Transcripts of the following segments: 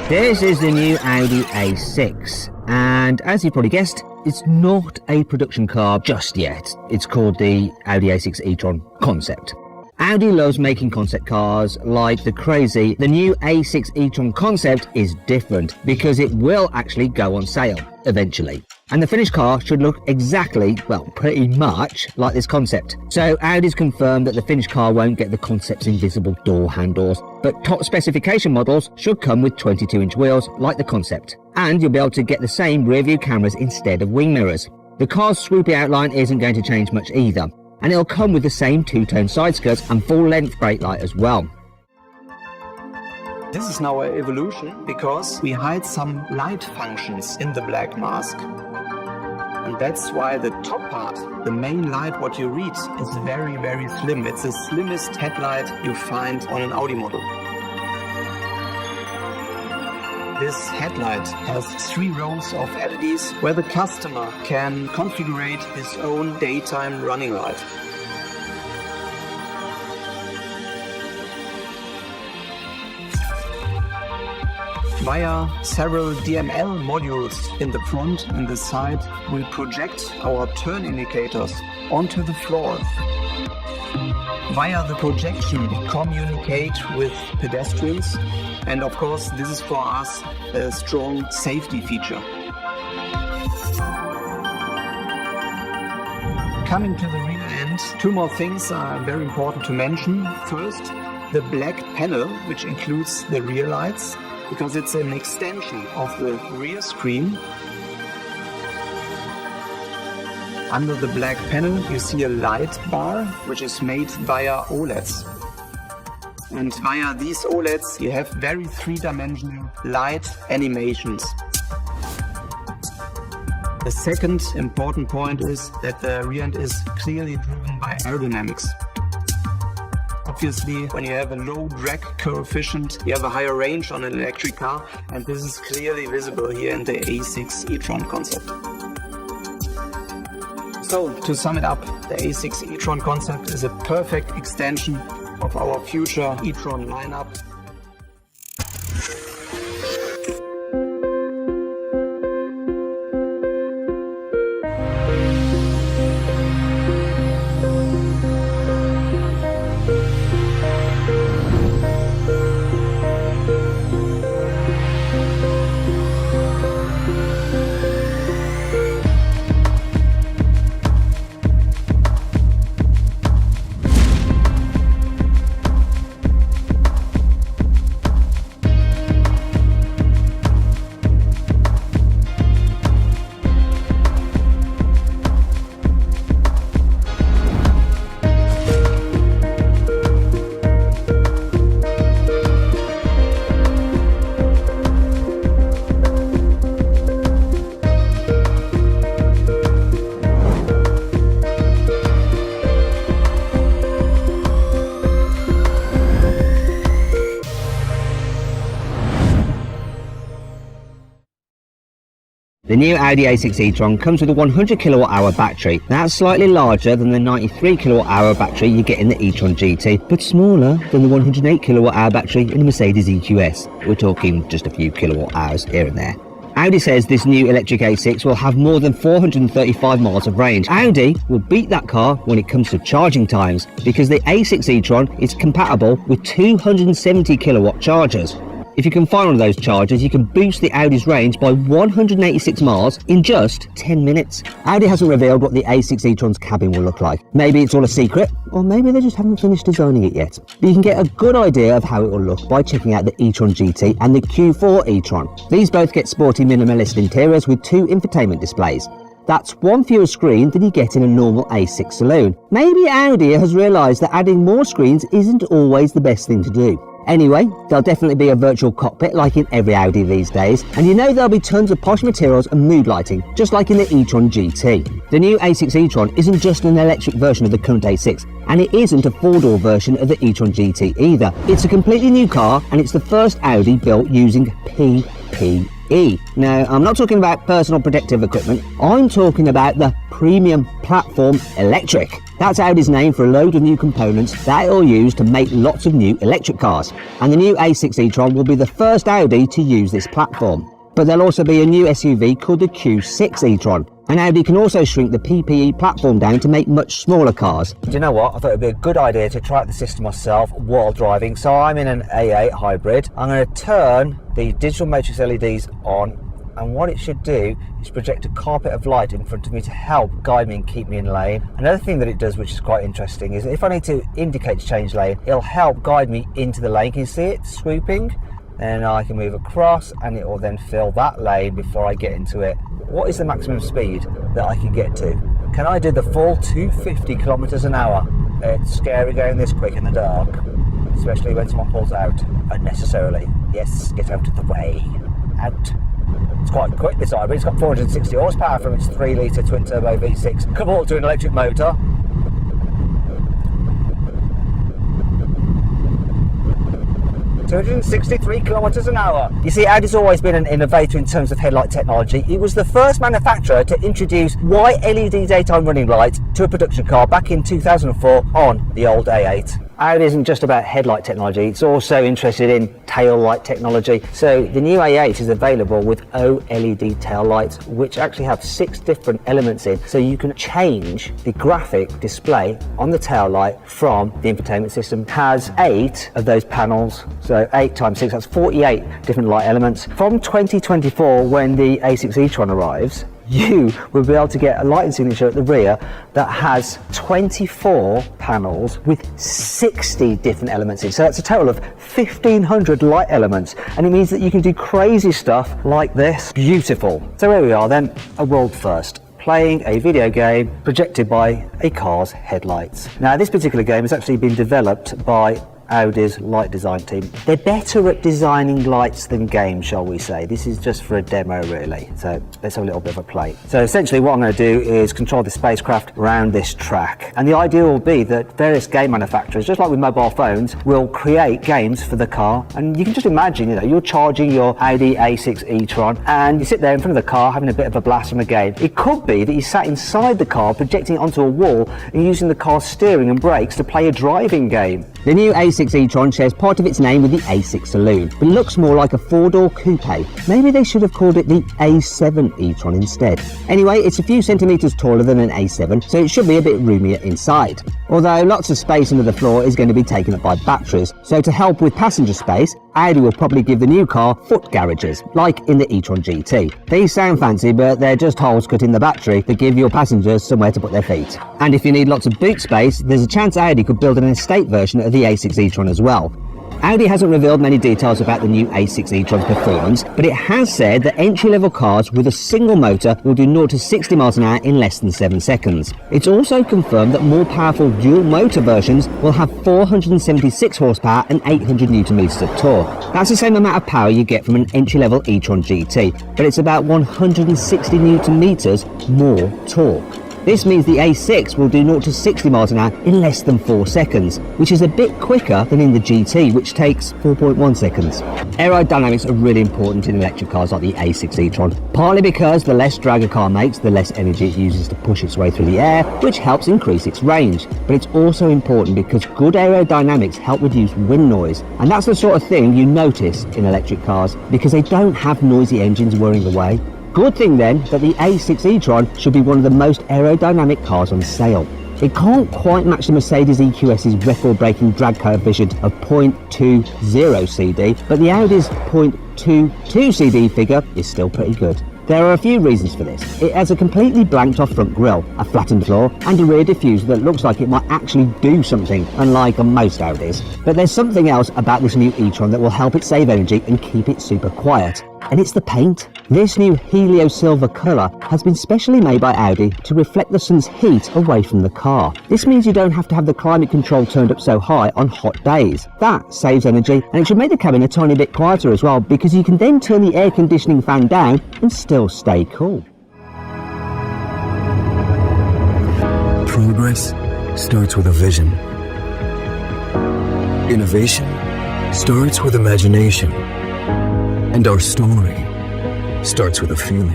This is the new Audi A6, and as you probably guessed, it's not a production car just yet. It's called the Audi A6 e-Tron concept. Audi loves making concept cars like the crazy. The new A6 e-Tron concept is different because it will actually go on sale eventually. And the finished car should look exactly, well, pretty much like this concept. So Audi's confirmed that the finished car won't get the concept's invisible door handles, but top specification models should come with 22-inch wheels like the concept. And you'll be able to get the same rear view cameras instead of wing mirrors. The car's swoopy outline isn't going to change much either. And it'll come with the same two-tone side skirts and full-length brake light as well. This is now an evolution because we hide some light functions in the black mask. And that's why the top part, the main light what you read, is very, very slim. It's the slimmest headlight you find on an Audi model. This headlight has 3 rows of LEDs where the customer can configure his own daytime running light. Via several DML modules in the front and the side, we project our turn indicators onto the floor. Via the projection, we communicate with pedestrians, and of course this is for us a strong safety feature. Coming to the rear end, 2 more things are very important to mention. First, the black panel, which includes the rear lights, because it's an extension of the rear screen. Under the black panel you see a light bar which is made via OLEDs. And via these OLEDs you have very 3-dimensional light animations. The second important point is that the rear end is clearly driven by aerodynamics. Obviously, when you have a low drag coefficient, you have a higher range on an electric car, and this is clearly visible here in the A6 e-Tron concept. So, to sum it up, the A6 e-Tron concept is a perfect extension of our future e-Tron lineup. The new Audi A6 e-Tron comes with a 100 kWh battery. That's slightly larger than the 93 kWh battery you get in the e-Tron GT, but smaller than the 108 kWh battery in the Mercedes EQS. We're talking just a few kilowatt hours here and there. Audi says this new electric A6 will have more than 435 miles of range. Audi will beat that car when it comes to charging times because the A6 e-tron is compatible with 270 kilowatt chargers. If you can find one of those chargers, you can boost the Audi's range by 186 miles in just 10 minutes. Audi hasn't revealed what the A6 e-tron's cabin will look like. Maybe it's all a secret, or maybe they just haven't finished designing it yet. But you can get a good idea of how it will look by checking out the e-tron GT and the Q4 e-tron. These both get sporty minimalist interiors with 2 infotainment displays. That's 1 fewer screen than you get in a normal A6 saloon. Maybe Audi has realised that adding more screens isn't always the best thing to do. Anyway, there'll definitely be a virtual cockpit like in every Audi these days, and you know there'll be tons of posh materials and mood lighting, just like in the e-tron GT. The new A6 e-tron isn't just an electric version of the current A6, and it isn't a 4-door version of the e-tron GT either. It's a completely new car, and it's the first Audi built using PPE. Now, I'm not talking about personal protective equipment, I'm talking about the Premium Platform Electric. That's Audi's name for a load of new components that it'll use to make lots of new electric cars. And the new A6 e-tron will be the first Audi to use this platform. But there'll also be a new SUV called the Q6 e-tron. And Audi can also shrink the PPE platform down to make much smaller cars. Do you know what? I thought it'd be a good idea to try out the system myself while driving. So I'm in an A8 hybrid. I'm going to turn the digital matrix LEDs on, and what it should do is project a carpet of light in front of me to help guide me and keep me in lane. Another thing that it does, which is quite interesting, is if I need to indicate to change lane, it'll help guide me into the lane. Can you see it swooping? Then I can move across and it will then fill that lane before I get into it. What is the maximum speed that I can get to? Can I do the full 250 kilometers an hour? It's scary going this quick in the dark, especially when someone pulls out unnecessarily. Yes, get out of the way. Out. It's quite quick, this hybrid. It's got 460 horsepower from its 3-litre twin-turbo V6, coupled to an electric motor. ...263 kilometers an hour. You see, Audi's always been an innovator in terms of headlight technology. It was the first manufacturer to introduce white LED daytime running lights to a production car back in 2004 on the old A8. Audi isn't just about headlight technology, it's also interested in tail light technology. So the new A8 is available with OLED tail lights, which actually have 6 different elements in. So you can change the graphic display on the tail light from the infotainment system. It has 8 of those panels, so 8 times 6, that's 48 different light elements. From 2024, when the A6 e-tron arrives, you will be able to get a lighting signature at the rear that has 24 panels with 60 different elements in. So that's a total of 1,500 light elements, and it means that you can do crazy stuff like this. Beautiful. So here we are then, a world first. Playing a video game projected by a car's headlights. Now, this particular game has actually been developed by Audi's light design team. They're better at designing lights than games, shall we say. This is just for a demo, really. So let's have a little bit of a play. So essentially what I'm going to do is control the spacecraft around this track. And the idea will be that various game manufacturers, just like with mobile phones, will create games for the car. And you can just imagine, you're charging your Audi A6 e-tron and you sit there in front of the car having a bit of a blast from a game. It could be that you sat inside the car projecting it onto a wall and using the car's steering and brakes to play a driving game. The new A6 e-tron shares part of its name with the A6 Saloon, but looks more like a 4-door coupe. Maybe they should have called it the A7 e-tron instead. Anyway, it's a few centimetres taller than an A7, so it should be a bit roomier inside. Although lots of space under the floor is going to be taken up by batteries, so to help with passenger space, Audi will probably give the new car foot garages, like in the e-tron GT. These sound fancy, but they're just holes cut in the battery that give your passengers somewhere to put their feet. And if you need lots of boot space, there's a chance Audi could build an estate version of the A6 e-tron as well. Audi hasn't revealed many details about the new A6 e-tron's performance, but it has said that entry-level cars with a single motor will do 0 to 60 miles an hour in less than 7 seconds. It's also confirmed that more powerful dual-motor versions will have 476 horsepower and 800 Nm of torque. That's the same amount of power you get from an entry-level e-tron GT, but it's about 160 Nm more torque. This means the A6 will do 0 to 60 miles an hour in less than 4 seconds, which is a bit quicker than in the GT, which takes 4.1 seconds. Aerodynamics are really important in electric cars like the A6 e-tron, partly because the less drag a car makes, the less energy it uses to push its way through the air, which helps increase its range. But it's also important because good aerodynamics help reduce wind noise, and that's the sort of thing you notice in electric cars because they don't have noisy engines whirring away. Good thing then that the A6 e-tron should be one of the most aerodynamic cars on sale. It can't quite match the Mercedes EQS's record-breaking drag coefficient of 0.20 CD, but the Audi's 0.22 CD figure is still pretty good. There are a few reasons for this. It has a completely blanked off front grille, a flattened floor, and a rear diffuser that looks like it might actually do something, unlike on most Audis. But there's something else about this new e-tron that will help it save energy and keep it super quiet. And it's the paint. This new Helio Silver colour has been specially made by Audi to reflect the sun's heat away from the car. This means you don't have to have the climate control turned up so high on hot days. That saves energy, and it should make the cabin a tiny bit quieter as well, because you can then turn the air conditioning fan down and still stay cool. Progress starts with a vision. Innovation starts with imagination. And our story starts with a feeling.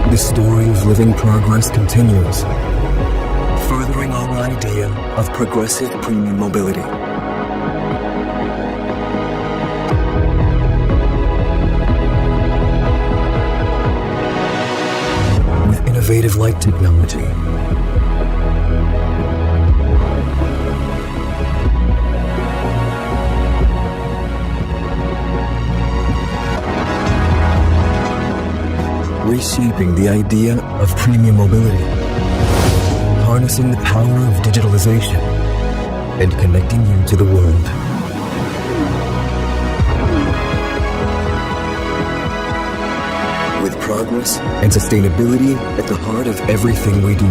The story of living progress continues, furthering our idea of progressive premium mobility. Innovative light technology, reshaping the idea of premium mobility, harnessing the power of digitalization, and connecting you to the world. With progress and sustainability at the heart of everything we do.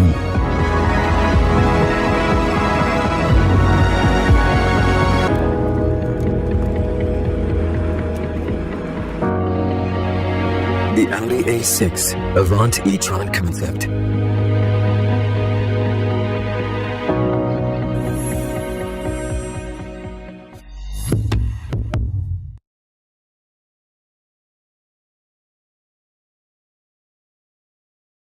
The Audi A6 Avant E-Tron concept.